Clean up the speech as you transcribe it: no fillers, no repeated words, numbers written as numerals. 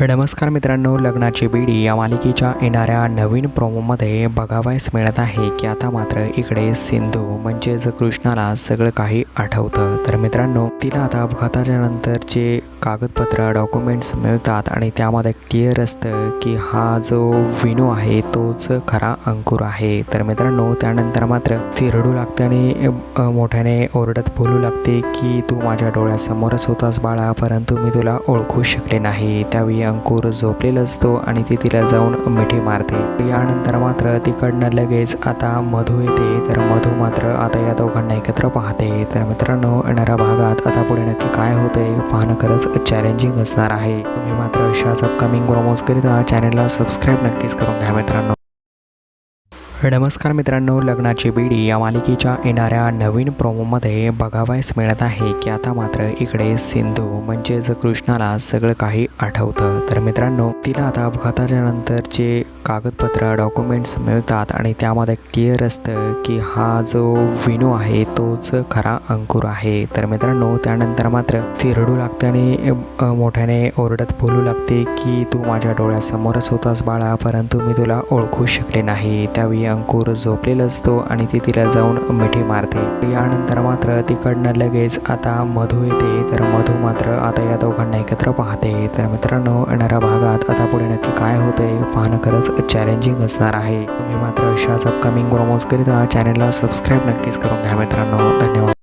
नमस्कार मित्रांनो, लग्नाची बेडी या मालिकेच्या येणाऱ्या नवीन प्रोमोमध्ये बघावयास मिळत आहे की आता मात्र इकडे सिंधू म्हणजेच कृष्णाला सगळं काही आठवतं. तर मित्रांनो, तिला आता अपघाताच्या नंतरचे कागदपत्र डॉक्युमेंट्स मिळतात आणि त्यामध्ये क्लिअर असतं की हा जो विनू आहे तोच खरा अंकुर आहे. तर मित्रांनो, त्यानंतर मात्र ती रडू लागते आणि मोठ्याने ओरडत बोलू लागते की तू माझ्या डोळ्यासमोरच होतास बाळा, परंतु मी तुला ओळखू शकले नाही. त्यावेळी अंकुर झोपलेला असतो आणि ती तिला जाऊन मिठी मारते. यानंतर मात्र तिकडनं लगेच आता मधू येते. तर मधू मात्र आता या दोघांना एकत्र पाहते. तर मित्रांनो, येणाऱ्या भागात आता पुढे नक्की काय होते पाहणं खरंच चॅलेंजिंग असणार आहे. तुम्ही मात्र अशाच अपकमिंग प्रोमोजकरिता चॅनलला सबस्क्राईब नक्कीच करून घ्या मित्रांनो. नमस्कार मित्रांनो, लग्नाची बेडी या मालिकेच्या येणाऱ्या नवीन प्रोमोमध्ये बघावयास मिळत आहे की आता मात्र इकडे सिंधू म्हणजेच कृष्णाला सगळं काही आठवतं. तर मित्रांनो, तिला आता अपघाताच्या नंतरचे कागदपत्र डॉक्युमेंट्स मिळतात आणि त्यामध्ये क्लिअर असतं की हा जो विनू आहे तोच खरा अंकुर आहे. तर मित्रांनो, त्यानंतर मात्र ती रडू लागते आणि मोठ्याने ओरडत बोलू लागते की तू माझ्या डोळ्यासमोरच होतास बाळा, परंतु मी तुला ओळखू शकले नाही. त्यावेळी अंकुर झोपलेला असतो आणि ती तिला जाऊन मिठी मारते. यानंतर मात्र तिकडनं लगेच आता मधू येते. तर मधू मात्र आता या दोघांना एकत्र पाहते. तर मित्रांनो, येणाऱ्या भागात आता पुढे नक्की काय होते पाहणं खरंच चॅलेंजिंग असणार आहे. तुम्ही मात्र अशाच अपकमिंग प्रोमोजकरिता चॅनलला सबस्क्राईब नक्कीच करून घ्या मित्रांनो. धन्यवाद.